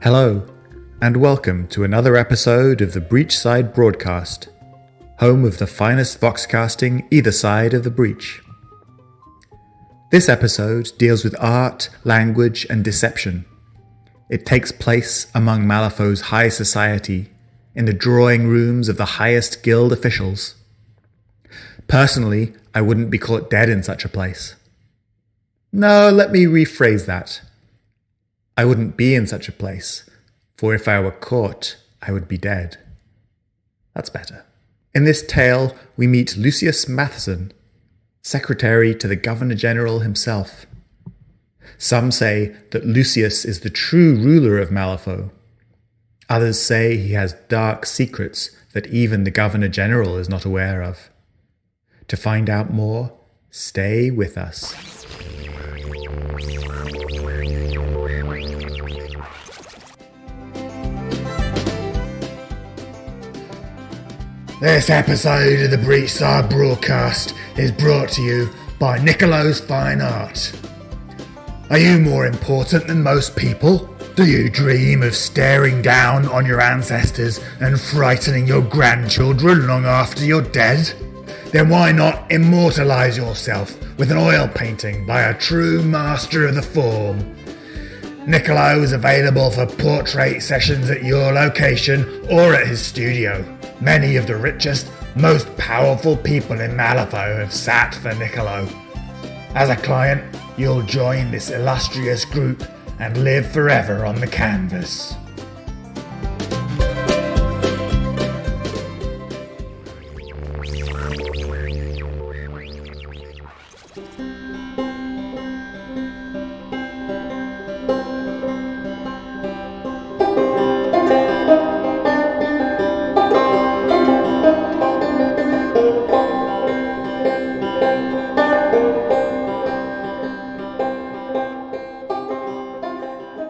Hello, and welcome to another episode of the Breachside Broadcast, home of the finest voxcasting either side of the breach. This episode deals with art, language, and deception. It takes place among Malifaux's high society, in the drawing rooms of the highest guild officials. Personally, I wouldn't be caught dead in such a place. No, let me rephrase that. I wouldn't be in such a place, for if I were caught, I would be dead. That's better. In this tale, we meet Lucis Matheson, secretary to the Governor-General himself. Some say that Lucius is the true ruler of Malifaux. Others say he has dark secrets that even the Governor-General is not aware of. To find out more, stay with us. This episode of the Breachside Broadcast is brought to you by Nicolo's Fine Art. Are you more important than most people? Do you dream of staring down on your ancestors and frightening your grandchildren long after you're dead? Then why not immortalise yourself with an oil painting by a true master of the form? Nicolo is available for portrait sessions at your location or at his studio. Many of the richest, most powerful people in Malifaux have sat for Nicolo. As a client, you'll join this illustrious group and live forever on the canvas.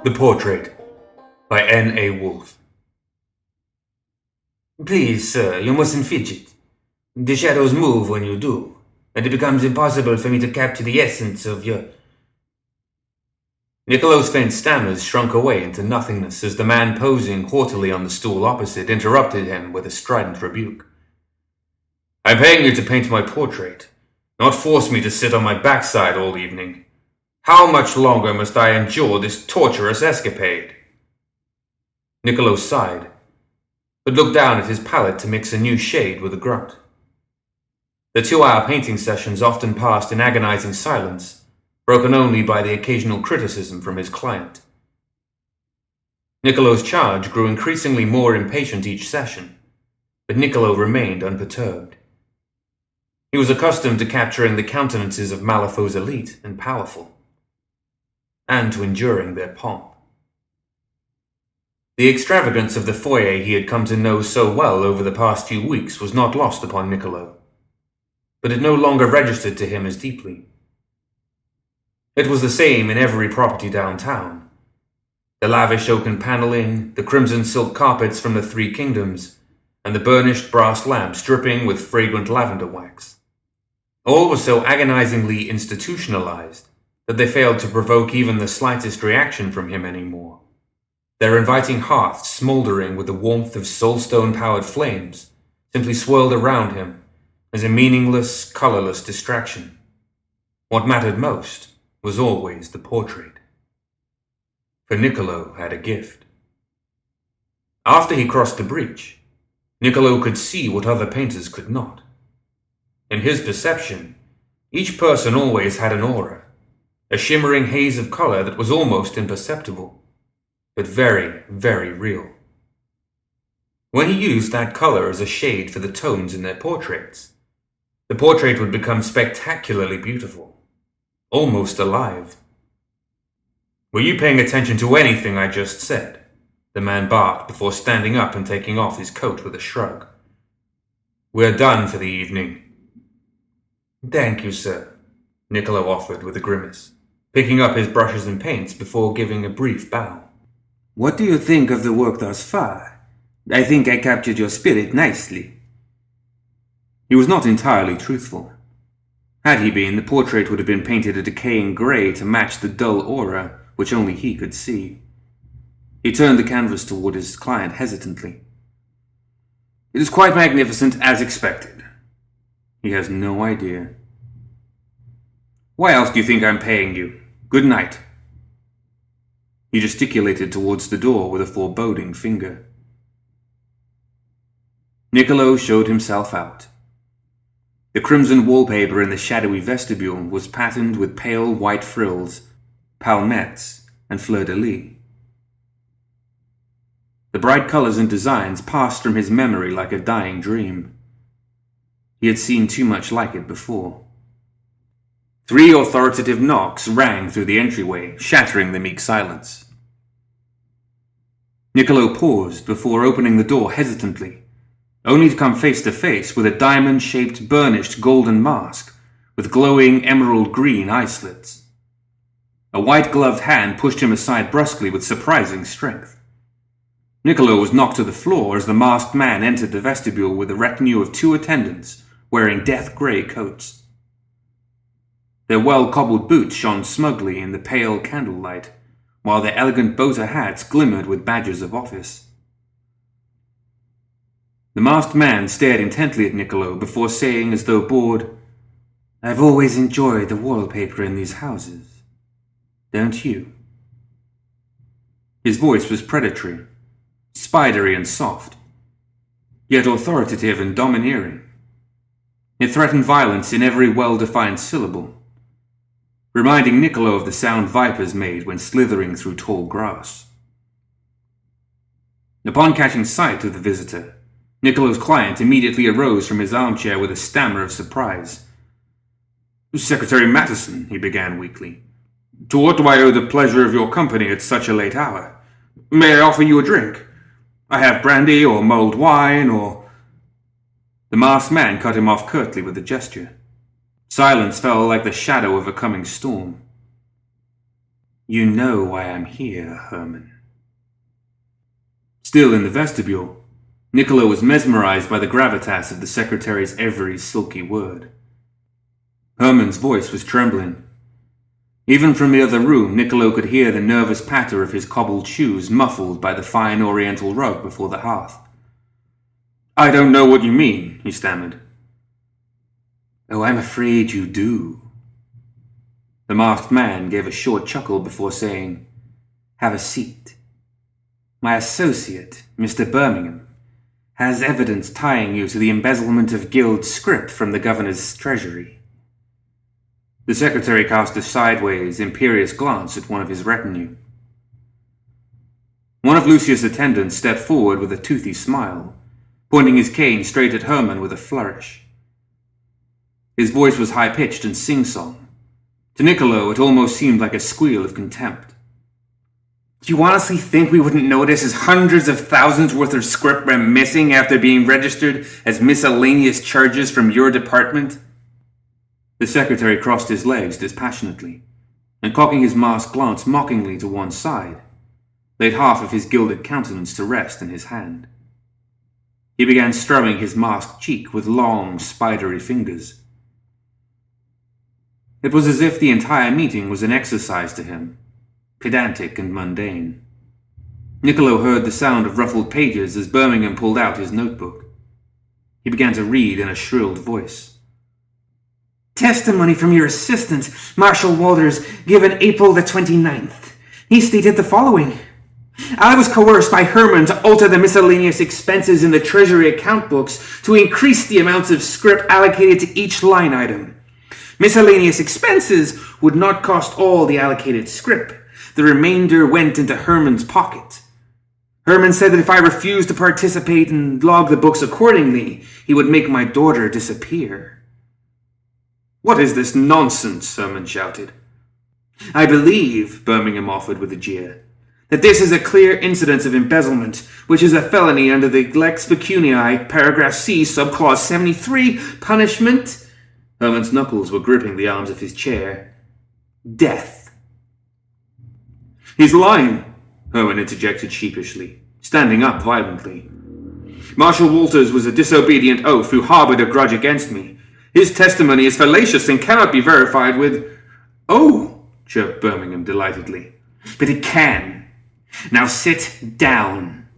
The Portrait by N.A. Wolfe. Please, sir, you mustn't fidget. The shadows move when you do, and it becomes impossible for me to capture the essence of your... Nicolo's faint stammers shrunk away into nothingness as the man posing haughtily on the stool opposite interrupted him with a strident rebuke. I'm paying you to paint my portrait, not force me to sit on my backside all evening. How much longer must I endure this torturous escapade? Nicolo sighed, but looked down at his palette to mix a new shade with a grunt. The 2-hour painting sessions often passed in agonizing silence, broken only by the occasional criticism from his client. Nicolo's charge grew increasingly more impatient each session, but Nicolo remained unperturbed. He was accustomed to capturing the countenances of Malifaux's elite and powerful, and to enduring their pomp. The extravagance of the foyer he had come to know so well over the past few weeks was not lost upon Nicolo, but it no longer registered to him as deeply. It was the same in every property downtown. The lavish oaken paneling, the crimson silk carpets from the 3 kingdoms, and the burnished brass lamps dripping with fragrant lavender wax. All were so agonizingly institutionalized that they failed to provoke even the slightest reaction from him anymore. Their inviting hearths, smouldering with the warmth of soulstone-powered flames, simply swirled around him as a meaningless, colorless distraction. What mattered most was always the portrait. For Nicolo had a gift. After he crossed the breach, Nicolo could see what other painters could not. In his perception, each person always had an aura, a shimmering haze of color that was almost imperceptible, but very, very real. When he used that color as a shade for the tones in their portraits, the portrait would become spectacularly beautiful, almost alive. Were you paying attention to anything I just said? The man barked before standing up and taking off his coat with a shrug. We're done for the evening. Thank you, sir, Nicolo offered with a grimace, picking up his brushes and paints before giving a brief bow. What do you think of the work thus far? I think I captured your spirit nicely. He was not entirely truthful. Had he been, the portrait would have been painted a decaying grey to match the dull aura which only he could see. He turned the canvas toward his client hesitantly. It is quite magnificent, as expected. He has no idea. Why else do you think I'm paying you? Good night. He gesticulated towards the door with a foreboding finger. Niccolo showed himself out. The crimson wallpaper in the shadowy vestibule was patterned with pale white frills, palmettes, and fleur-de-lis. The bright colors and designs passed from his memory like a dying dream. He had seen too much like it before. 3 authoritative knocks rang through the entryway, shattering the meek silence. Niccolo paused before opening the door hesitantly, only to come face to face with a diamond-shaped burnished golden mask with glowing emerald green eye slits. A white-gloved hand pushed him aside brusquely with surprising strength. Niccolo was knocked to the floor as the masked man entered the vestibule with a retinue of 2 attendants wearing death-grey coats. Their well-cobbled boots shone smugly in the pale candlelight, while their elegant boater hats glimmered with badges of office. The masked man stared intently at Niccolo before saying as though bored, "I've always enjoyed the wallpaper in these houses. Don't you?" His voice was predatory, spidery and soft, yet authoritative and domineering. It threatened violence in every well-defined syllable, reminding Niccolo of the sound vipers made when slithering through tall grass. Upon catching sight of the visitor, Niccolo's client immediately arose from his armchair with a stammer of surprise. "Secretary Matheson," he began weakly, "to what do I owe the pleasure of your company at such a late hour? May I offer you a drink? I have brandy or mulled wine or—" The masked man cut him off curtly with a gesture. Silence fell like the shadow of a coming storm. "You know why I'm here, Herman." Still in the vestibule, Niccolo was mesmerized by the gravitas of the secretary's every silky word. Herman's voice was trembling. Even from the other room, Niccolo could hear the nervous patter of his cobbled shoes muffled by the fine oriental rug before the hearth. "I don't know what you mean," he stammered. "Oh, I'm afraid you do." The masked man gave a short chuckle before saying, "Have a seat. My associate, Mr. Birmingham, has evidence tying you to the embezzlement of guild scrip from the governor's treasury." The secretary cast a sideways, imperious glance at one of his retinue. One of Lucius' attendants stepped forward with a toothy smile, pointing his cane straight at Herman with a flourish. His voice was high-pitched and sing-song. To Niccolo, it almost seemed like a squeal of contempt. "Do you honestly think we wouldn't notice as hundreds of thousands worth of scrip went missing after being registered as miscellaneous charges from your department?" The secretary crossed his legs dispassionately, and cocking his masked glance mockingly to one side, laid half of his gilded countenance to rest in his hand. He began strumming his masked cheek with long, spidery fingers. It was as if the entire meeting was an exercise to him, pedantic and mundane. Niccolo heard the sound of ruffled pages as Birmingham pulled out his notebook. He began to read in a shrilled voice. "Testimony from your assistant, Marshal Walters, given April the 29th. He stated the following. I was coerced by Herman to alter the miscellaneous expenses in the treasury account books to increase the amounts of scrip allocated to each line item. Miscellaneous expenses would not cost all the allocated scrip. The remainder went into Herman's pocket. Herman said that if I refused to participate and log the books accordingly, he would make my daughter disappear." "What is this nonsense?" Herman shouted. "I believe," Birmingham offered with a jeer, "that this is a clear incidence of embezzlement, which is a felony under the Lex Pecuniae, paragraph C, subclause 73, punishment—" Herman's knuckles were gripping the arms of his chair. "Death." "He's lying," Herman interjected sheepishly, standing up violently. "Marshal Walters was a disobedient oaf who harbored a grudge against me. His testimony is fallacious and cannot be verified with—" "Oh," chirped Birmingham delightedly, "but it can. Now sit down.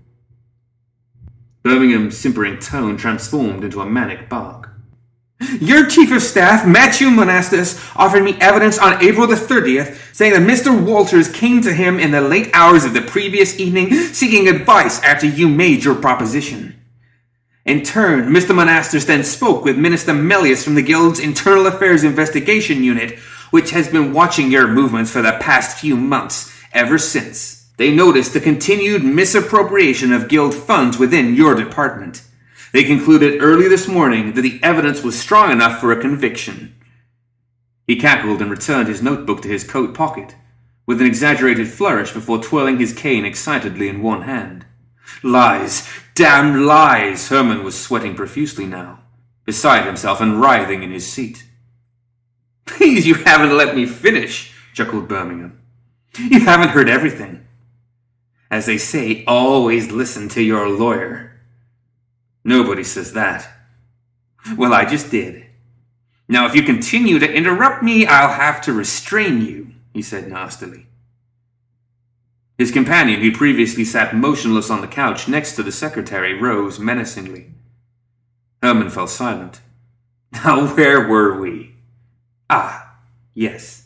Birmingham's simpering tone transformed into a manic bark. Your chief of staff, Matthew Monastis, offered me evidence on April the 30th, saying that Mr. Walters came to him in the late hours of the previous evening, seeking advice after you made your proposition. In turn, Mr. Monastis then spoke with Minister Melius from the Guild's Internal Affairs Investigation Unit, which has been watching your movements for the past few months, ever since they noticed the continued misappropriation of Guild funds within your department. They concluded early this morning that the evidence was strong enough for a conviction. He cackled and returned his notebook to his coat pocket, with an exaggerated flourish before twirling his cane excitedly in one hand. Lies! Damn lies! Herman was sweating profusely now, beside himself and writhing in his seat. Please, you haven't let me finish, chuckled Birmingham. You haven't heard everything. As they say, always listen to your lawyer. Nobody says that. Well, I just did. Now, if you continue to interrupt me, I'll have to restrain you, he said nastily. His companion, who previously sat motionless on the couch next to the secretary, rose menacingly. Herman fell silent. Now, where were we? Ah, yes.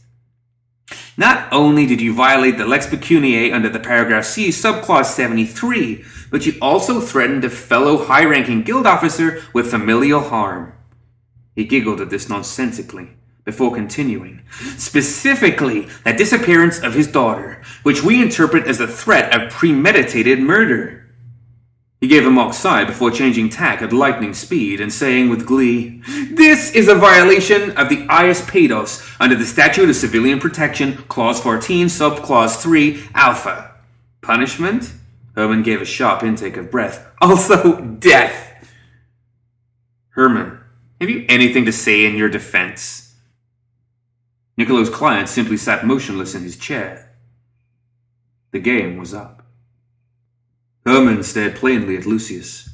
Not only did you violate the Lex Pecuniae under the paragraph C, subclause 73, but you also threatened a fellow high-ranking guild officer with familial harm. He giggled at this nonsensically, before continuing. Specifically, the disappearance of his daughter, which we interpret as a threat of premeditated murder. He gave a mock sigh before changing tack at lightning speed and saying with glee, This is a violation of the ius paedos under the Statute of Civilian Protection, Clause 14, Subclause 3, Alpha. Punishment? Herman gave a sharp intake of breath. Also, death. Herman, have you anything to say in your defense? Nicolo's client simply sat motionless in his chair. The game was up. Herman stared plainly at Lucius.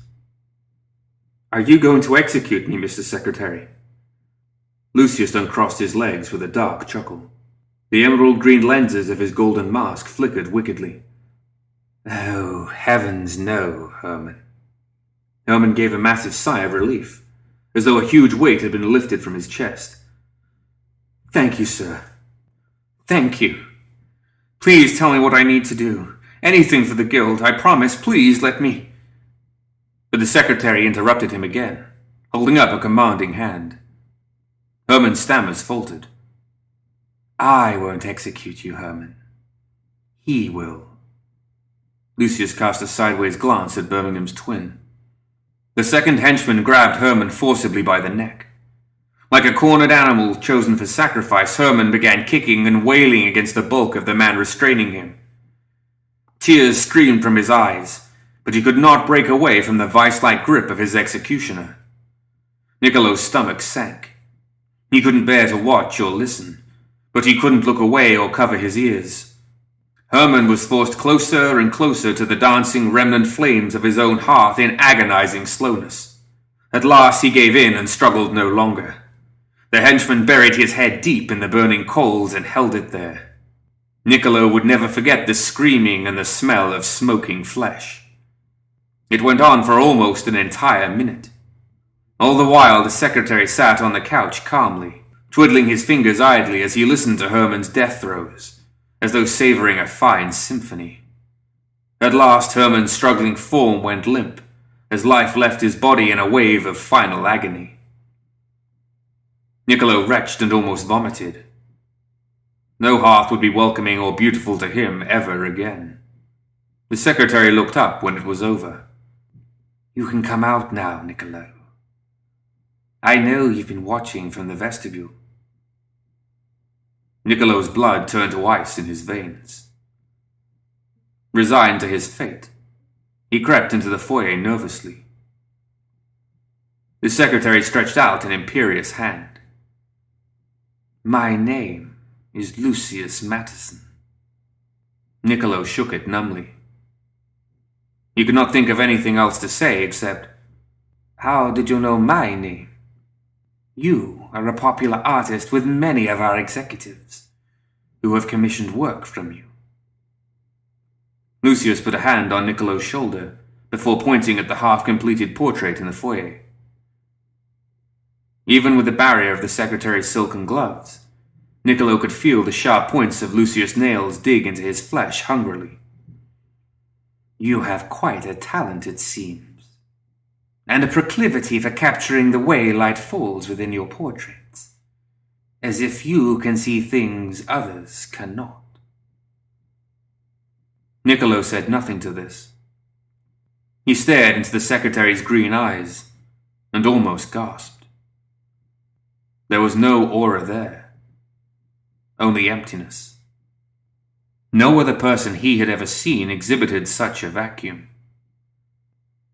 Are you going to execute me, Mr. Secretary? Lucius uncrossed his legs with a dark chuckle. The emerald green lenses of his golden mask flickered wickedly. Oh, heavens no, Herman. Herman gave a massive sigh of relief, as though a huge weight had been lifted from his chest. Thank you, sir. Thank you. Please tell me what I need to do. Anything for the guild, I promise. Please let me... But the secretary interrupted him again, holding up a commanding hand. Herman's stammers faltered. I won't execute you, Herman. He will. Lucius cast a sideways glance at Birmingham's twin. The second henchman grabbed Herman forcibly by the neck. Like a cornered animal chosen for sacrifice, Herman began kicking and wailing against the bulk of the man restraining him. Tears streamed from his eyes, but he could not break away from the vice-like grip of his executioner. Nicolo's stomach sank. He couldn't bear to watch or listen, but he couldn't look away or cover his ears. Herman was forced closer and closer to the dancing remnant flames of his own hearth in agonizing slowness. At last he gave in and struggled no longer. The henchman buried his head deep in the burning coals and held it there. Nicolo would never forget the screaming and the smell of smoking flesh. It went on for almost an entire minute. All the while the secretary sat on the couch calmly, twiddling his fingers idly as he listened to Herman's death throes, as though savoring a fine symphony. At last Herman's struggling form went limp, as life left his body in a wave of final agony. Nicolo retched and almost vomited. No hearth would be welcoming or beautiful to him ever again. The secretary looked up when it was over. You can come out now, Nicolo. I know you've been watching from the vestibule. Nicolo's blood turned to ice in his veins. Resigned to his fate, he crept into the foyer nervously. The secretary stretched out an imperious hand. My name is Lucis Matheson. Nicolo shook it numbly. He could not think of anything else to say except, How did you know my name? You are a popular artist with many of our executives, who have commissioned work from you. Lucius put a hand on Nicolo's shoulder before pointing at the half-completed portrait in the foyer. Even with the barrier of the secretary's silken gloves, Nicolo could feel the sharp points of Lucius' nails dig into his flesh hungrily. "You have quite a talent, it seems, and a proclivity for capturing the way light falls within your portraits, as if you can see things others cannot." Nicolo said nothing to this. He stared into the secretary's green eyes and almost gasped. There was no aura there, only emptiness. No other person he had ever seen exhibited such a vacuum.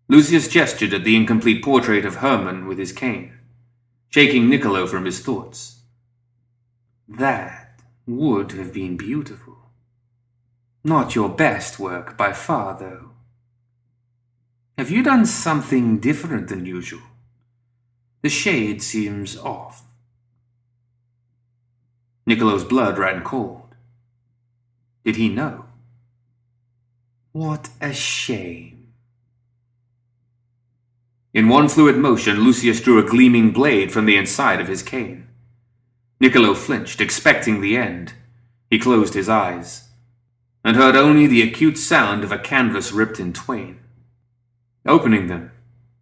Lucius gestured at the incomplete portrait of Hermann with his cane, shaking Nicolo from his thoughts. "That would have been beautiful. Not your best work by far, though. Have you done something different than usual? The shade seems off." Nicolo's blood ran cold. Did he know? What a shame. In one fluid motion, Lucius drew a gleaming blade from the inside of his cane. Nicolo flinched, expecting the end. He closed his eyes and heard only the acute sound of a canvas ripped in twain. Opening them,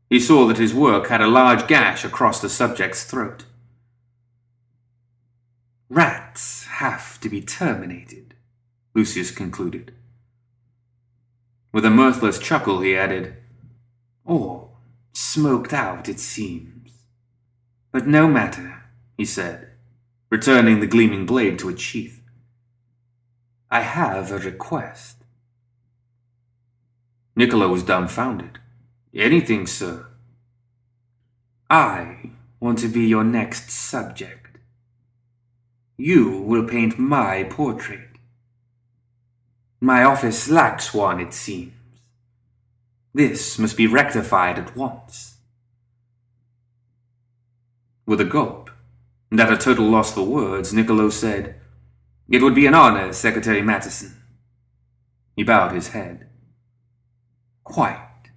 he saw that his work had a large gash across the subject's throat. "Rats have to be terminated," Lucius concluded. With a mirthless chuckle, he added, "Or smoked out, it seems. But no matter," he said, returning the gleaming blade to its sheath. "I have a request." Nicolo was dumbfounded. "Anything, sir." "I want to be your next subject. You will paint my portrait. My office lacks one, it seems. This must be rectified at once." With a gulp, and at a total loss for words, Nicolo said, "It would be an honor, Secretary Matheson." He bowed his head. "Quite,"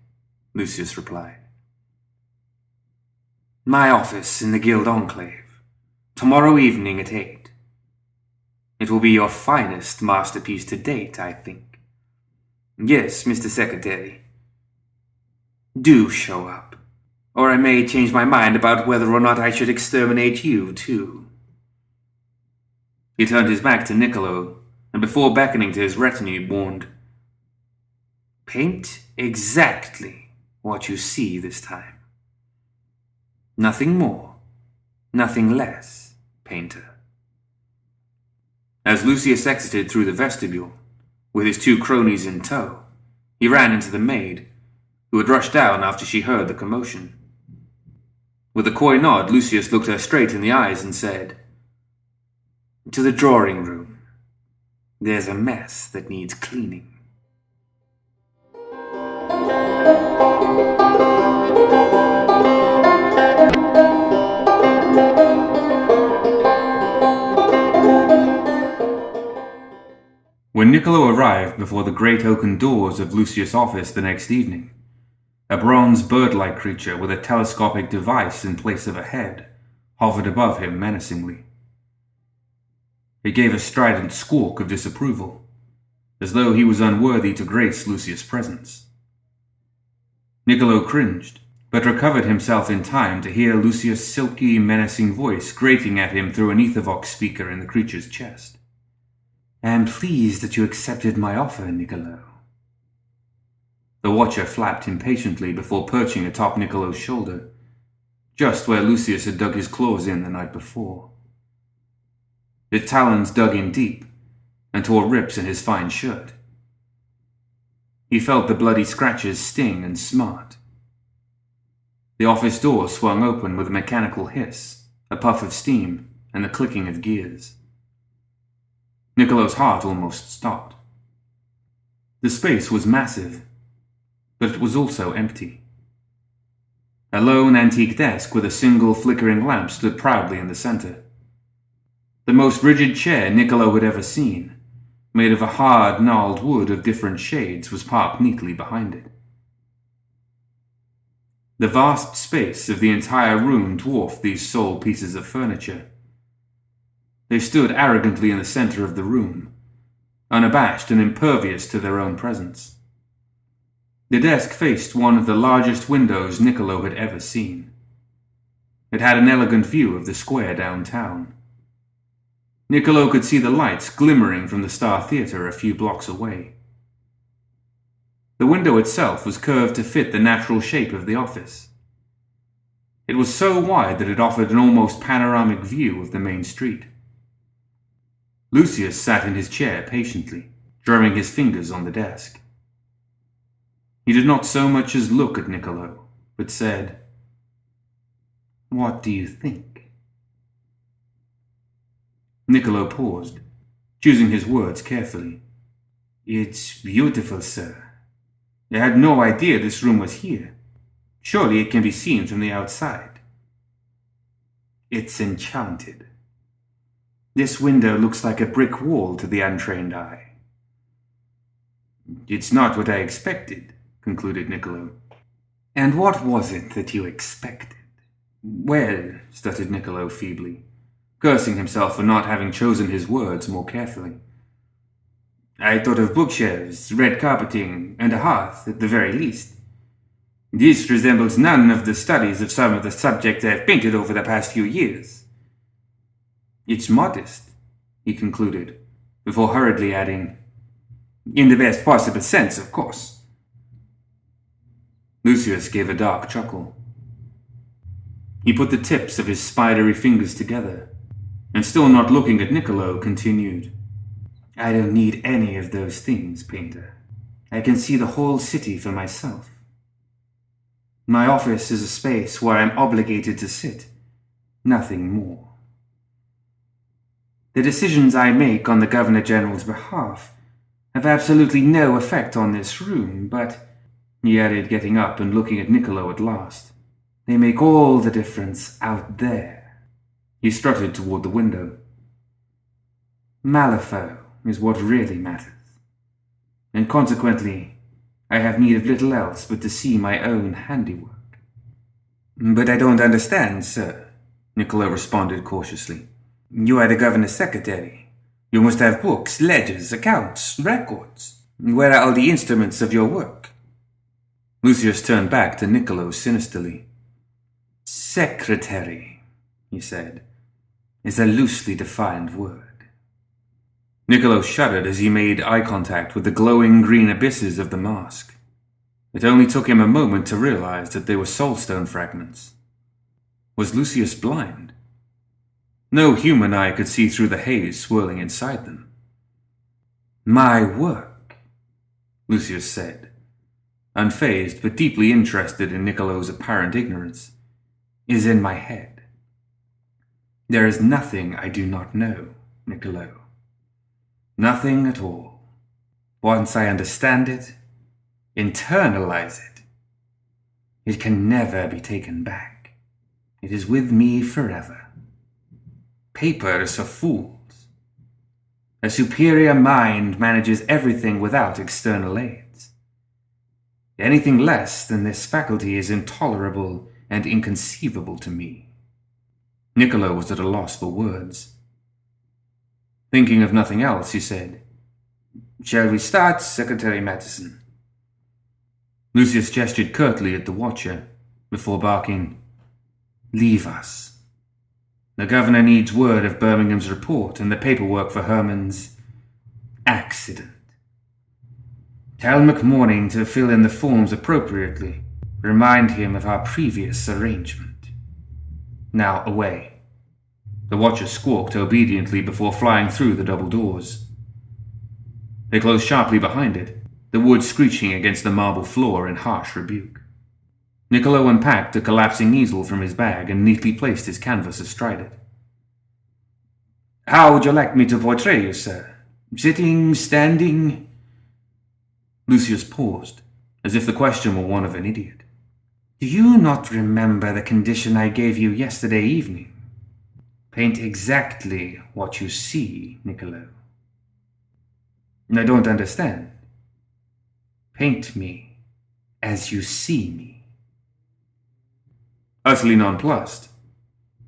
Lucius replied. "My office in the Guild Enclave, tomorrow evening at 8. It will be your finest masterpiece to date, I think. Yes, Mr. Secretary. Do show up, or I may change my mind about whether or not I should exterminate you, too." He turned his back to Nicolo, and before beckoning to his retinue, warned, "Paint exactly what you see this time. Nothing more, nothing less, painter." As Lucius exited through the vestibule, with his two cronies in tow, he ran into the maid, who had rushed down after she heard the commotion. With a coy nod, Lucius looked her straight in the eyes and said, "To the drawing room. There's a mess that needs cleaning." When Nicolo arrived before the great oaken doors of Lucius' office the next evening, a bronze bird-like creature with a telescopic device in place of a head hovered above him menacingly. He gave a strident squawk of disapproval, as though he was unworthy to grace Lucius' presence. Nicolo cringed, but recovered himself in time to hear Lucius' silky, menacing voice grating at him through an ethervox speaker in the creature's chest. "I am pleased that you accepted my offer, Nicolo." The watcher flapped impatiently before perching atop Nicolo's shoulder, just where Lucius had dug his claws in the night before. His talons dug in deep and tore rips in his fine shirt. He felt the bloody scratches sting and smart. The office door swung open with a mechanical hiss, a puff of steam, and the clicking of gears. Nicolo's heart almost stopped. The space was massive, but it was also empty. A lone antique desk with a single flickering lamp stood proudly in the center. The most rigid chair Nicolo had ever seen, made of a hard, gnarled wood of different shades, was parked neatly behind it. The vast space of the entire room dwarfed these sole pieces of furniture. They stood arrogantly in the center of the room, unabashed and impervious to their own presence. The desk faced one of the largest windows Niccolo had ever seen. It had an elegant view of the square downtown. Niccolo could see the lights glimmering from the Star Theater a few blocks away. The window itself was curved to fit the natural shape of the office. It was so wide that it offered an almost panoramic view of the main street. Lucius sat in his chair patiently, drumming his fingers on the desk. He did not so much as look at Niccolo, but said, "What do you think?" Niccolo paused, choosing his words carefully. "It's beautiful, sir. I had no idea this room was here. Surely it can be seen from the outside." "It's enchanted. This window looks like a brick wall to the untrained eye." "It's not what I expected," concluded Niccolo. "And what was it that you expected?" "Well," stuttered Niccolo feebly, cursing himself for not having chosen his words more carefully. "I thought of bookshelves, red carpeting, and a hearth at the very least. This resembles none of the studies of some of the subjects I have painted over the past few years. It's modest," he concluded, before hurriedly adding, "in the best possible sense, of course." Lucius gave a dark chuckle. He put the tips of his spidery fingers together, and still not looking at Niccolo, continued, "I don't need any of those things, painter. I can see the whole city for myself. My office is a space where I'm obligated to sit, nothing more. The decisions I make on the Governor General's behalf have absolutely no effect on this room, but," he added, getting up and looking at Niccolo at last, "they make all the difference out there." He strutted toward the window. "Malifaux is what really matters, and consequently I have need of little else but to see my own handiwork." "But I don't understand, sir," Niccolo responded cautiously. "You are the governor's secretary. You must have books, ledgers, accounts, records. Where are all the instruments of your work?" Lucius turned back to Niccolo sinisterly. "Secretary," he said, "is a loosely defined word." Niccolo shuddered as he made eye contact with the glowing green abysses of the mask. It only took him a moment to realize that they were soulstone fragments. Was Lucius blind? No human eye could see through the haze swirling inside them. "My work," Lucius said, unfazed but deeply interested in Niccolo's apparent ignorance, "is in my head. There is nothing I do not know, Niccolo. Nothing at all. Once I understand it, internalize it, it can never be taken back. It is with me forever. Paper is for fools. A superior mind manages everything without external aids. Anything less than this faculty is intolerable and inconceivable to me." Niccolo was at a loss for words. Thinking of nothing else, he said, "Shall we start, Secretary Matheson?" Lucius gestured curtly at the watcher, before barking, "Leave us. The governor needs word of Birmingham's report and the paperwork for Herman's accident. Tell McMorning to fill in the forms appropriately. Remind him of our previous arrangement. Now, away." The watcher squawked obediently before flying through the double doors. They closed sharply behind it, the wood screeching against the marble floor in harsh rebuke. Niccolo unpacked a collapsing easel from his bag and neatly placed his canvas astride it. "How would you like me to portray you, sir? Sitting, standing?" Lucius paused, as if the question were one of an idiot. "Do you not remember the condition I gave you yesterday evening? Paint exactly what you see, Niccolo." I don't understand. Paint me as you see me. Utterly nonplussed,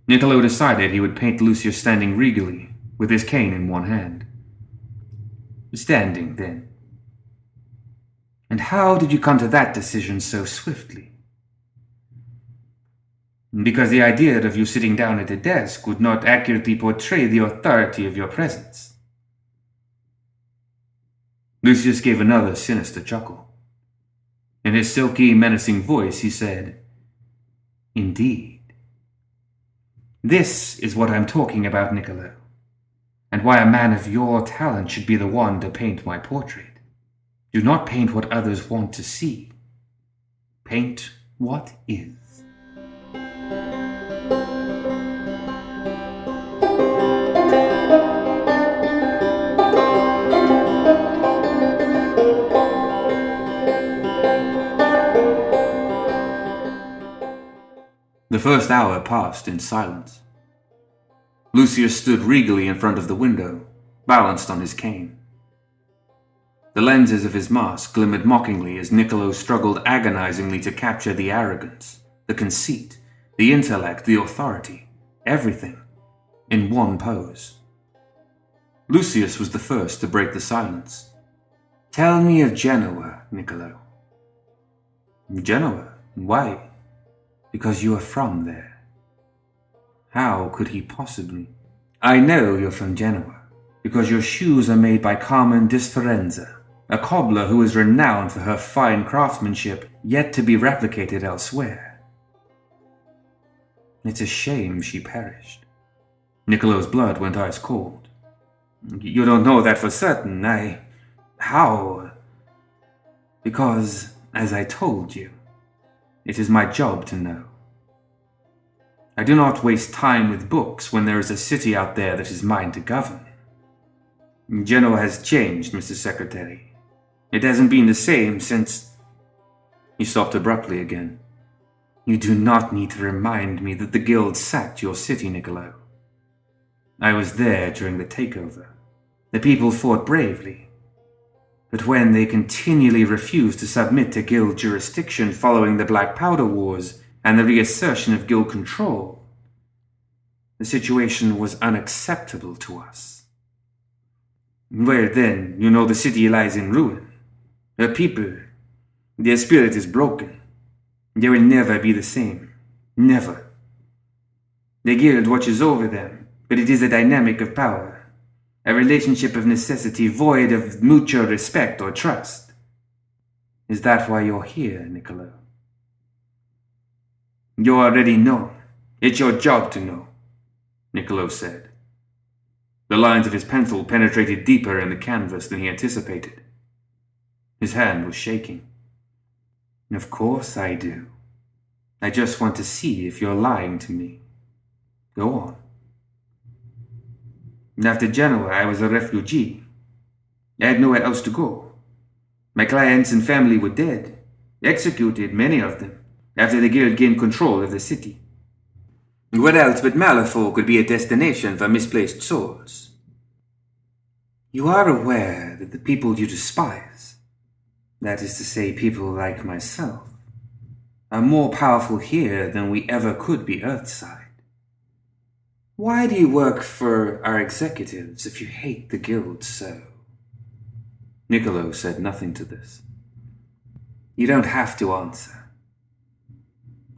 Niccolo decided he would paint Lucius standing regally, with his cane in one hand. Standing, then. And how did you come to that decision so swiftly? Because the idea of you sitting down at a desk would not accurately portray the authority of your presence. Lucius gave another sinister chuckle. In his silky, menacing voice, he said, "Indeed. This is what I'm talking about, Niccolo, and why a man of your talent should be the one to paint my portrait. Do not paint what others want to see. Paint what is." The first hour passed in silence. Lucius stood regally in front of the window, balanced on his cane. The lenses of his mask glimmered mockingly as Niccolo struggled agonizingly to capture the arrogance, the conceit, the intellect, the authority, everything, in one pose. Lucius was the first to break the silence. "Tell me of Genoa, Niccolo." "Genoa? Why?" "Because you are from there." How could he possibly? "I know you're from Genoa, because your shoes are made by Carmen Disferenza, a cobbler who is renowned for her fine craftsmanship, yet to be replicated elsewhere." It's a shame she perished. Niccolo's blood went ice cold. "You don't know that for certain, How?" "Because, as I told you, it is my job to know. I do not waste time with books when there is a city out there that is mine to govern. Genoa has changed, Mr. Secretary. It hasn't been the same since—" He stopped abruptly again. "You do not need to remind me that the guild sacked your city, Niccolo. I was there during the takeover. The people fought bravely. But when they continually refused to submit to guild jurisdiction following the Black Powder Wars and the reassertion of guild control, the situation was unacceptable to us. Well then, you know the city lies in ruin. Her people, their spirit is broken. They will never be the same. Never. The guild watches over them, but it is a dynamic of power. A relationship of necessity void of mutual respect or trust. Is that why you're here, Niccolo?" "You already know. It's your job to know," Niccolo said. The lines of his pencil penetrated deeper in the canvas than he anticipated. His hand was shaking. "Of course I do. I just want to see if you're lying to me. Go on." "After Genoa, I was a refugee. I had nowhere else to go. My clients and family were dead, executed, many of them, after the guild gained control of the city. What else but Malifaux could be a destination for misplaced souls?" "You are aware that the people you despise, that is to say people like myself, are more powerful here than we ever could be Earthside. Why do you work for our executives if you hate the guild so?" Niccolo said nothing to this. "You don't have to answer.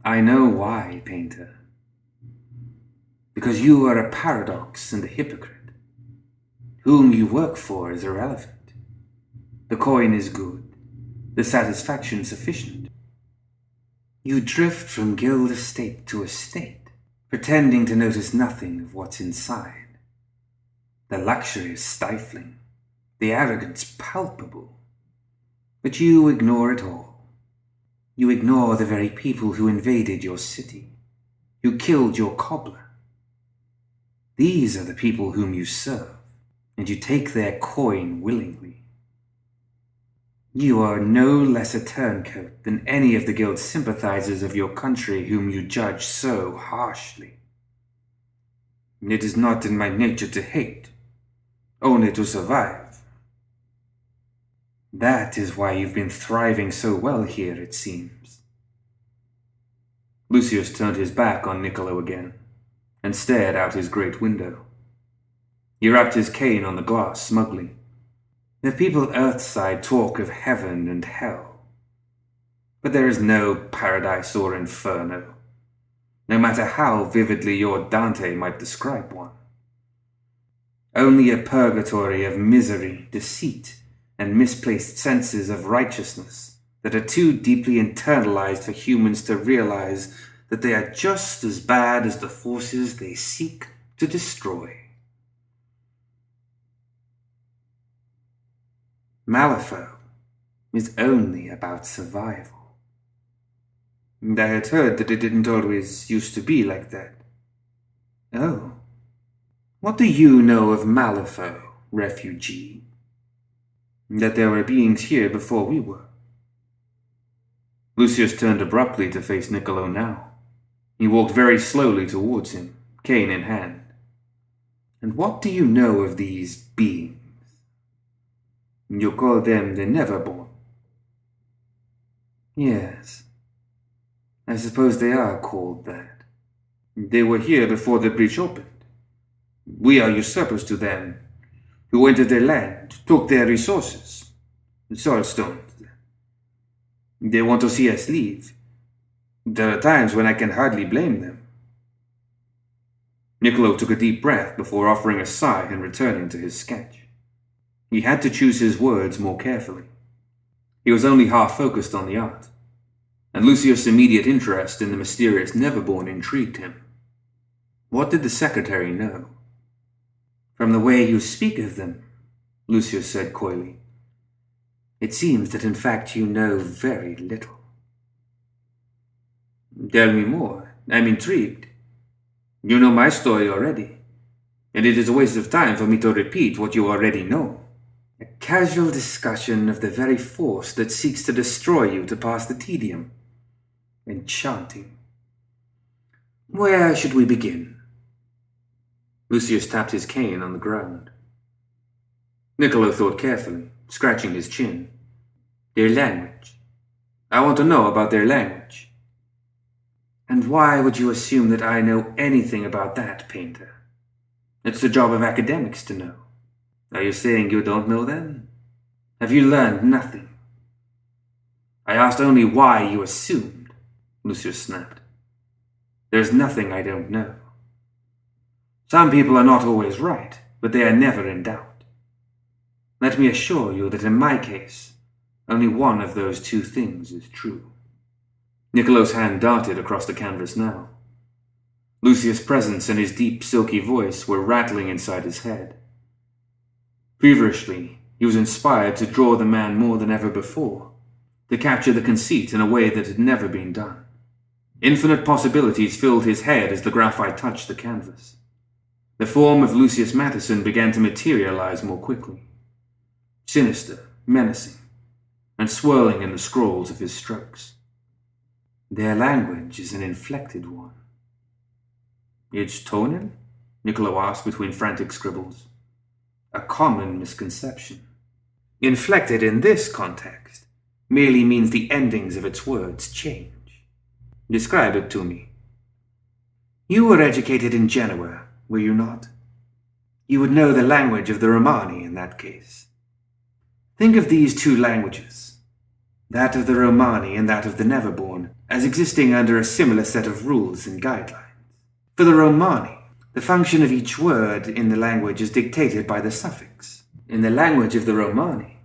I know why, Painter. Because you are a paradox and a hypocrite. Whom you work for is irrelevant. The coin is good, the satisfaction sufficient. You drift from guild estate to estate, pretending to notice nothing of what's inside. The luxury is stifling, the arrogance palpable. But you ignore it all. You ignore the very people who invaded your city, who killed your cobbler. These are the people whom you serve, and you take their coin willingly. You are no less a turncoat than any of the guild's sympathizers of your country whom you judge so harshly. It is not in my nature to hate, only to survive. That is why you've been thriving so well here, it seems. Lucius turned his back on Niccolo again, and stared out his great window. He rapped his cane on the glass smugly. The people earthside talk of heaven and hell, but there is no paradise or inferno, no matter how vividly your Dante might describe one. Only a purgatory of misery, deceit, and misplaced senses of righteousness that are too deeply internalized for humans to realize that they are just as bad as the forces they seek to destroy. Malifaux is only about survival. And I had heard that it didn't always used to be like that. Oh. What do you know of Malifaux, refugee? That there were beings here before we were. Lucius turned abruptly to face Niccolo now. He walked very slowly towards him, cane in hand. And what do you know of these beings? You call them the Neverborn. Yes, I suppose they are called that. They were here before the breach opened. We are usurpers to them, who entered their land, took their resources, the soulstones. They want to see us leave. There are times when I can hardly blame them. Niccolo took a deep breath before offering a sigh and returning to his sketch. He had to choose his words more carefully. He was only half focused on the art, and Lucius' immediate interest in the mysterious Neverborn intrigued him. What did the secretary know? From the way you speak of them, Lucius said coyly, it seems that in fact you know very little. Tell me more. I'm intrigued. You know my story already, and it is a waste of time for me to repeat what you already know. A casual discussion of the very force that seeks to destroy you to pass the tedium. Enchanting. Where should we begin? Lucius tapped his cane on the ground. Niccolo thought carefully, scratching his chin. Their language. I want to know about their language. And why would you assume that I know anything about that, Painter? It's the job of academics to know. Are you saying you don't know then? Have you learned nothing? I asked only why you assumed, Lucius snapped. There's nothing I don't know. Some people are not always right, but they are never in doubt. Let me assure you that in my case, only one of those two things is true. Niccolo's hand darted across the canvas now. Lucius' presence and his deep, silky voice were rattling inside his head. Feverishly, he was inspired to draw the man more than ever before, to capture the conceit in a way that had never been done. Infinite possibilities filled his head as the graphite touched the canvas. The form of Lucis Matheson began to materialize more quickly, sinister, menacing, and swirling in the scrolls of his strokes. Their language is an inflected one. It's tonal? Niccolo asked between frantic scribbles. A common misconception. Inflected in this context merely means the endings of its words change. Describe it to me. You were educated in Genoa, were you not? You would know the language of the Romani in that case. Think of these two languages, that of the Romani and that of the Neverborn, as existing under a similar set of rules and guidelines. For the Romani, the function of each word in the language is dictated by the suffix. In the language of the Romani,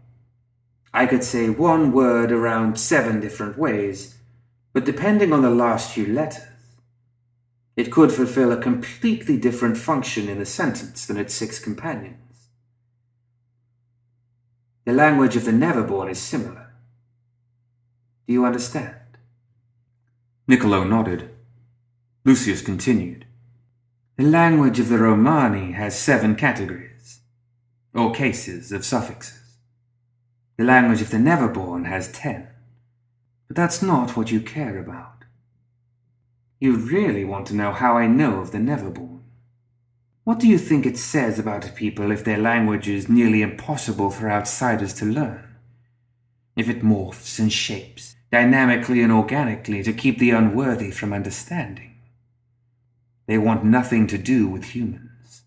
I could say one word around 7 different ways, but depending on the last few letters, it could fulfill a completely different function in the sentence than its 6 companions. The language of the Neverborn is similar. Do you understand? Niccolo nodded. Lucius continued. The language of the Romani has 7 categories, or cases of suffixes. The language of the Neverborn has 10. But that's not what you care about. You really want to know how I know of the Neverborn. What do you think it says about people if their language is nearly impossible for outsiders to learn? if it morphs and shapes, dynamically and organically, to keep the unworthy from understanding. They want nothing to do with humans.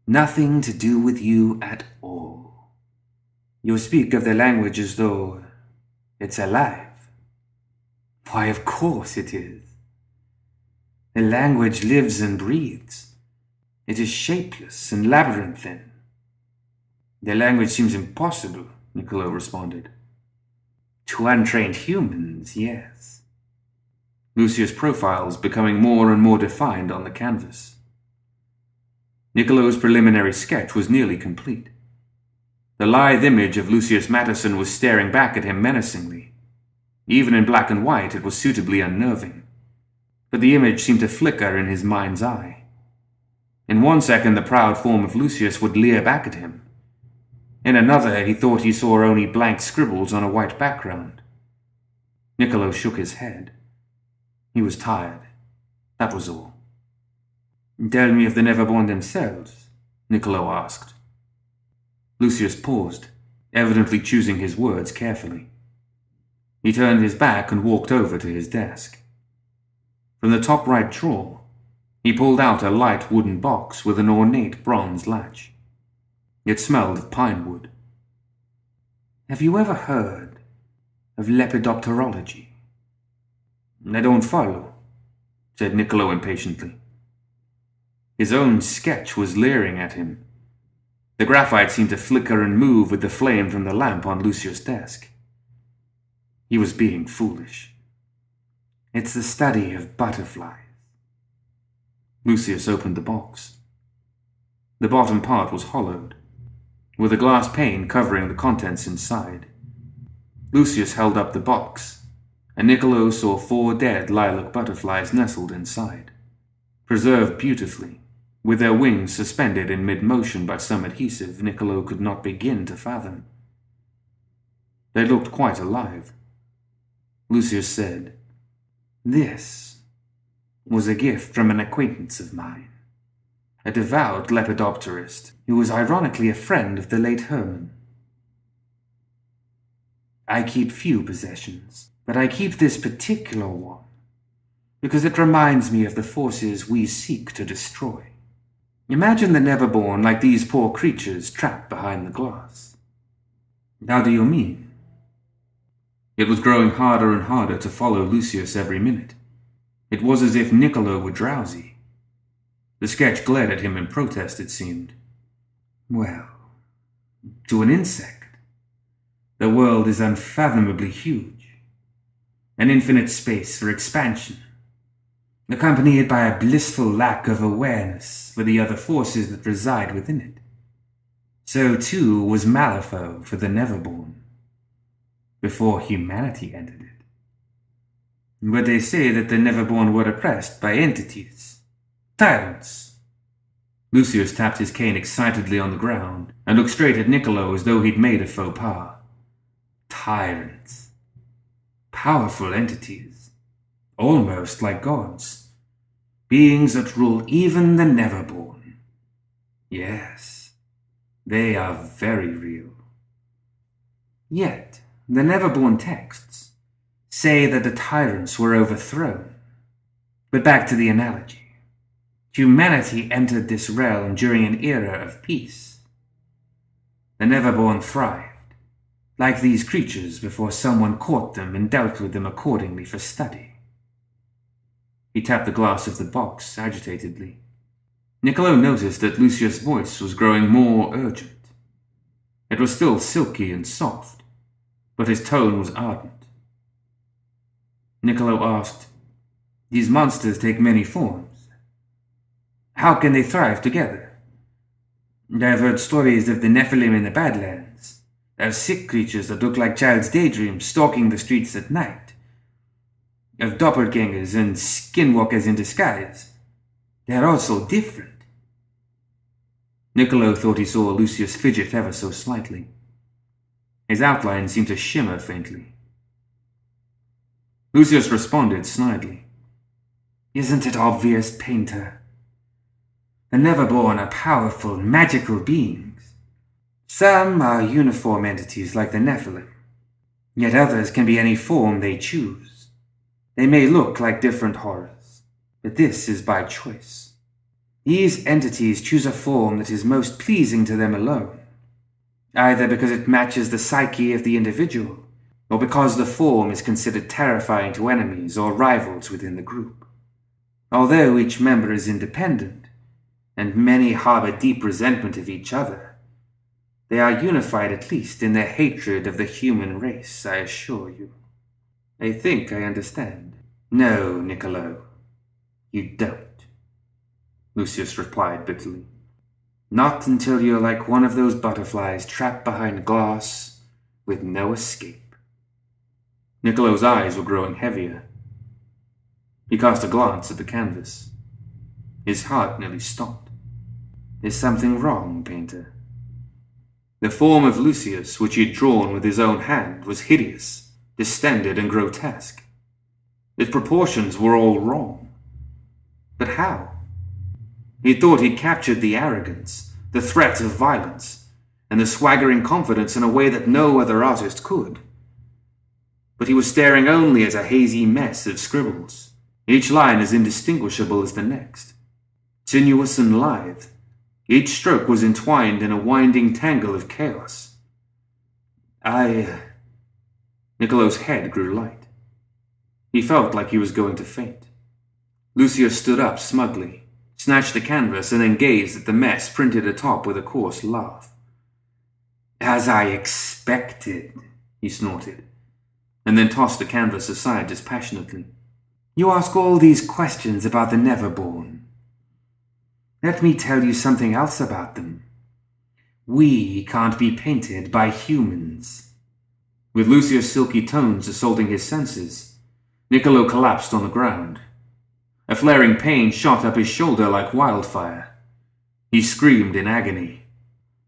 Nothing to do with you at all. You speak of the language as though it's alive. Why, of course it is. The language lives and breathes. It is shapeless and labyrinthine. The language seems impossible, Niccolo responded. To untrained humans, yes. Lucius' profile was becoming more and more defined on the canvas. Niccolo's preliminary sketch was nearly complete. The lithe image of Lucis Matheson was staring back at him menacingly. Even in black and white, it was suitably unnerving. But the image seemed to flicker in his mind's eye. In one second, the proud form of Lucius would leer back at him. In another, he thought he saw only blank scribbles on a white background. Niccolo shook his head. He was tired. That was all. Tell me of the Neverborn themselves, Niccolo asked. Lucius paused, evidently choosing his words carefully. He turned his back and walked over to his desk. From the top right drawer, he pulled out a light wooden box with an ornate bronze latch. It smelled of pine wood. Have you ever heard of lepidopterology? I don't follow, said Niccolo impatiently. His own sketch was leering at him. The graphite seemed to flicker and move with the flame from the lamp on Lucius' desk. He was being foolish. It's the study of butterflies. Lucius opened the box. The bottom part was hollowed, with a glass pane covering the contents inside. Lucius held up the box, and Niccolo saw 4 dead lilac butterflies nestled inside, preserved beautifully, with their wings suspended in mid-motion by some adhesive Niccolo could not begin to fathom. They looked quite alive. Lucius said, "This was a gift from an acquaintance of mine, a devout lepidopterist who was ironically a friend of the late Herman. I keep few possessions, but I keep this particular one because it reminds me of the forces we seek to destroy. Imagine the Neverborn like these poor creatures trapped behind the glass." "How do you mean?" It was growing harder and harder to follow Lucius every minute. It was as if Niccolo were drowsy. The sketch glared at him in protest, it seemed. "Well, to an insect, the world is unfathomably huge, an infinite space for expansion, accompanied by a blissful lack of awareness for the other forces that reside within it. So too was Malifaux for the Neverborn, before humanity entered it. But they say that the Neverborn were oppressed by entities, tyrants." Lucius tapped his cane excitedly on the ground and looked straight at Niccolo as though he'd made a faux pas. Tyrants. Powerful entities. Almost like gods. Beings that rule even the Neverborn. Yes, they are very real. Yet, the Neverborn texts say that the tyrants were overthrown. But back to the analogy. Humanity entered this realm during an era of peace. The Neverborn thrived, like these creatures before someone caught them and dealt with them accordingly for study. He tapped the glass of the box agitatedly. Niccolo noticed that Lucius' voice was growing more urgent. It was still silky and soft, but his tone was ardent. Niccolo asked, "These monsters take many forms. How can they thrive together? I've heard stories of the Nephilim in the Badlands, of sick creatures that look like child's daydreams stalking the streets at night, of doppelgangers and skinwalkers in disguise. They're all so different." Niccolo thought he saw Lucius fidget ever so slightly. His outline seemed to shimmer faintly. Lucius responded snidely. "Isn't it obvious, painter? The Neverborn are powerful, magical beings. Some are uniform entities like the Nephilim. Yet others can be any form they choose. They may look like different horrors, but this is by choice. These entities choose a form that is most pleasing to them alone, either because it matches the psyche of the individual, or because the form is considered terrifying to enemies or rivals within the group. Although each member is independent, and many harbor deep resentment of each other, they are unified at least in their hatred of the human race, I assure you. I think I understand. No, Niccolo, you don't, Lucius replied bitterly. Not until you're like one of those butterflies trapped behind glass with no escape. Niccolo's eyes were growing heavier. He cast a glance at the canvas. His heart nearly stopped. Is something wrong, painter? The form of Lucius, which he had drawn with his own hand, was hideous, distended, and grotesque. Its proportions were all wrong. But how? He thought he'd captured the arrogance, the threat of violence, and the swaggering confidence in a way that no other artist could. But he was staring only at a hazy mess of scribbles, each line as indistinguishable as the next. Sinuous and lithe, each stroke was entwined in a winding tangle of chaos. Niccolo's head grew light. He felt like he was going to faint. Lucius stood up smugly, snatched the canvas, and then gazed at the mess printed atop with a coarse laugh. As I expected, he snorted, and then tossed the canvas aside dispassionately. You ask all these questions about the Neverborn. Let me tell you something else about them. We can't be painted by humans. With Lucius' silky tones assaulting his senses, Niccolo collapsed on the ground. A flaring pain shot up his shoulder like wildfire. He screamed in agony.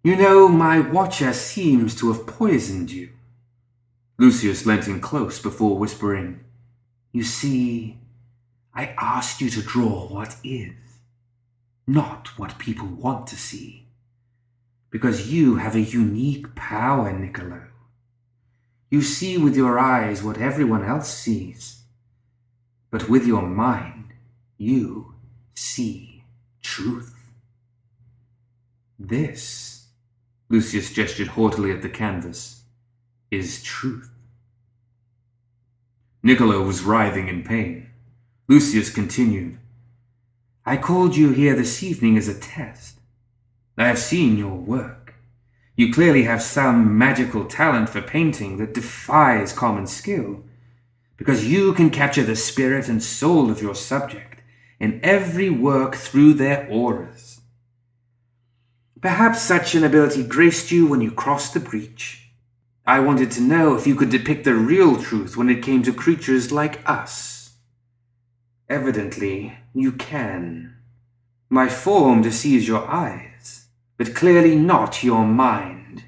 You know, my watcher seems to have poisoned you. Lucius leant in close before whispering, You see, I asked you to draw what is, not what people want to see. Because you have a unique power, Niccolo. You see with your eyes what everyone else sees. But with your mind, you see truth. This, Lucius gestured haughtily at the canvas, is truth. Niccolo was writhing in pain. Lucius continued, I called you here this evening as a test. I have seen your work. You clearly have some magical talent for painting that defies common skill, because you can capture the spirit and soul of your subject in every work through their auras. Perhaps such an ability graced you when you crossed the breach. I wanted to know if you could depict the real truth when it came to creatures like us. Evidently, you can. My form deceives your eyes, but clearly not your mind.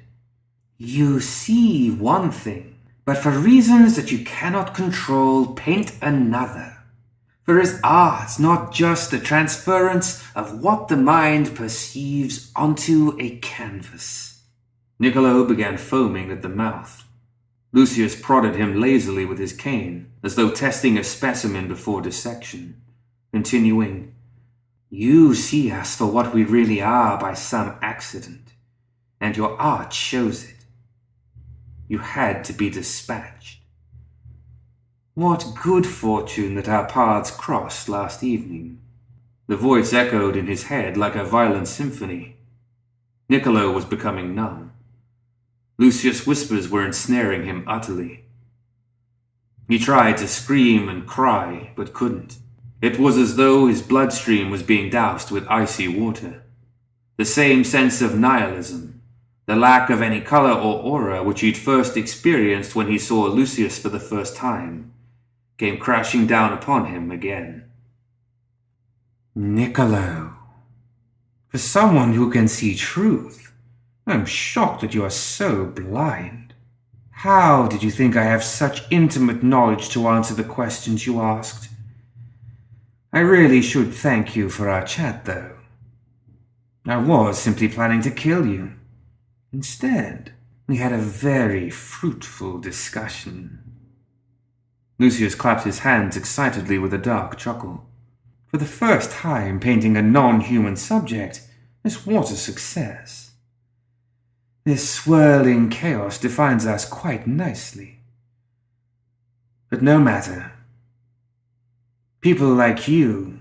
You see one thing, but for reasons that you cannot control, paint another. For is art not just the transference of what the mind perceives onto a canvas? Niccolo began foaming at the mouth. Lucius prodded him lazily with his cane, as though testing a specimen before dissection, continuing, You see us for what we really are by some accident, and your art shows it. You had to be dispatched. What good fortune that our paths crossed last evening. The voice echoed in his head like a violent symphony. Niccolo was becoming numb. Lucius' whispers were ensnaring him utterly. He tried to scream and cry, but couldn't. It was as though his bloodstream was being doused with icy water. The same sense of nihilism, the lack of any color or aura which he'd first experienced when he saw Lucius for the first time, came crashing down upon him again. Niccolo, for someone who can see truth, I'm shocked that you are so blind. How did you think I have such intimate knowledge to answer the questions you asked? I really should thank you for our chat, though. I was simply planning to kill you. Instead, We had a very fruitful discussion. Lucius clapped his hands excitedly with a dark chuckle. For the first time painting a non-human subject, this was a success. This swirling chaos defines us quite nicely. But no matter. People like you,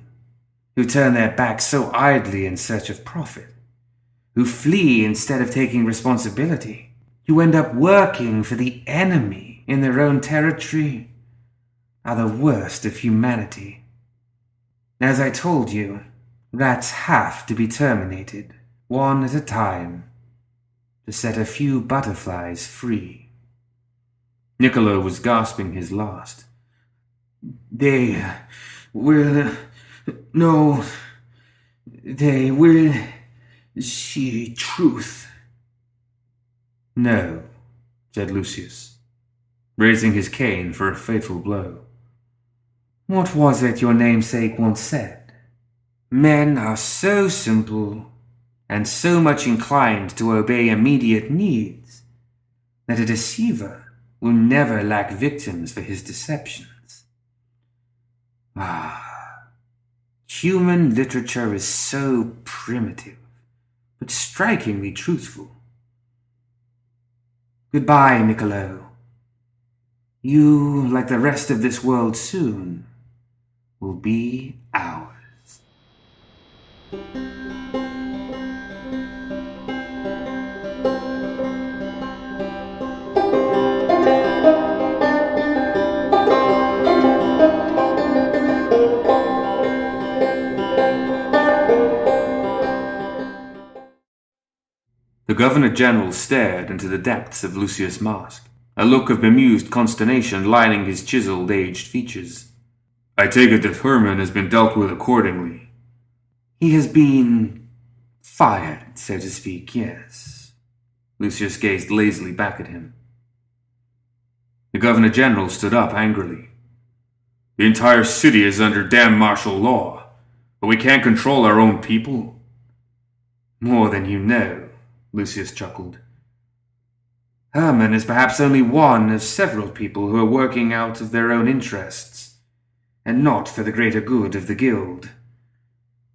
who turn their backs so idly in search of profit, who flee instead of taking responsibility, who end up working for the enemy in their own territory, are the worst of humanity. As I told you, rats have to be terminated, one at a time, to set a few butterflies free. Niccolo was gasping his last. They will see truth. No, said Lucius, raising his cane for a fatal blow. What was it your namesake once said? Men are so simple and so much inclined to obey immediate needs that a deceiver will never lack victims for his deceptions. Human literature is so primitive, but strikingly truthful. Goodbye, Niccolo. You, like the rest of this world soon, will be ours. The Governor-General stared into the depths of Lucius' mask, a look of bemused consternation lining his chiseled, aged features. I take it that Herman has been dealt with accordingly. He has been fired, so to speak, yes. Lucius gazed lazily back at him. The Governor-General stood up angrily. The entire city is under damn martial law, but we can't control our own people. More than you know, Lucius chuckled. Herman is perhaps only one of several people who are working out of their own interests, and not for the greater good of the guild.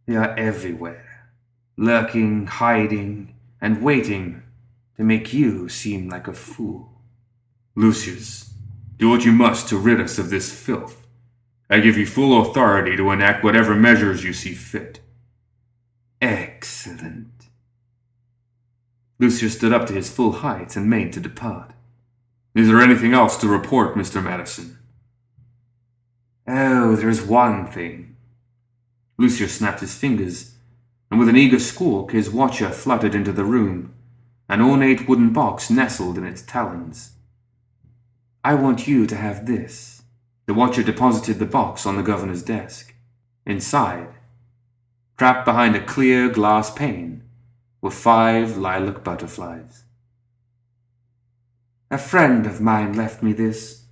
They are everywhere, lurking, hiding, and waiting to make you seem like a fool. Lucius, do what you must to rid us of this filth. I give you full authority to enact whatever measures you see fit. Excellent. Lucius stood up to his full height and made to depart. Is there anything else to report, Mr. Matheson? Oh, there's one thing. Lucius snapped his fingers, and with an eager squawk his watcher fluttered into the room, an ornate wooden box nestled in its talons. I want you to have this. The watcher deposited the box on the governor's desk. Inside, trapped behind a clear glass pane, were 5 lilac butterflies. A friend of mine left me this,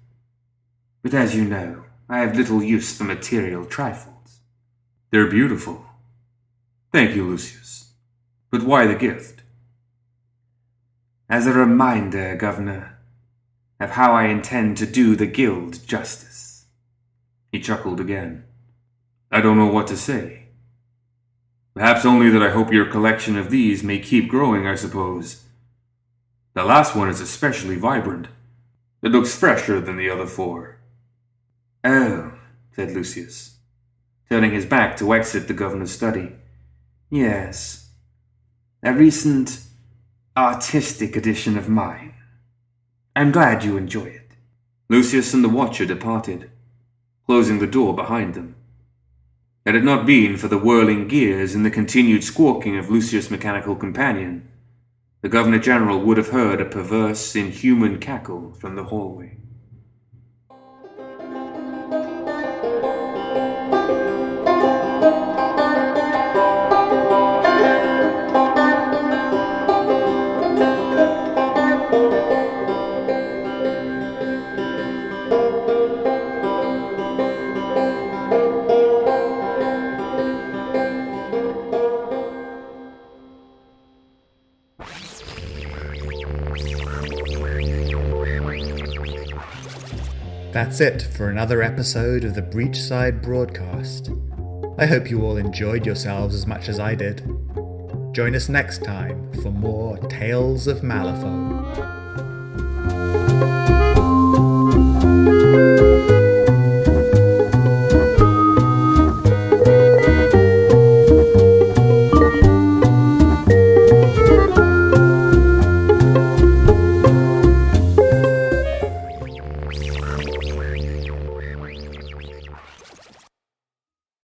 but as you know, I have little use for material trifles. They're beautiful. Thank you, Lucius. But why the gift? As a reminder, Governor, of how I intend to do the guild justice. He chuckled again. I don't know what to say. Perhaps only that I hope your collection of these may keep growing, I suppose. The last one is especially vibrant. It looks fresher than the other 4. Oh, said Lucius, turning his back to exit the governor's study. Yes, a recent artistic addition of mine. I'm glad you enjoy it. Lucius and the watcher departed, closing the door behind them. Had it not been for the whirling gears and the continued squawking of Lucius' mechanical companion, the Governor-General would have heard a perverse, inhuman cackle from the hallway. That's it for another episode of the Breachside Broadcast. I hope you all enjoyed yourselves as much as I did. Join us next time for more Tales of Malifaux.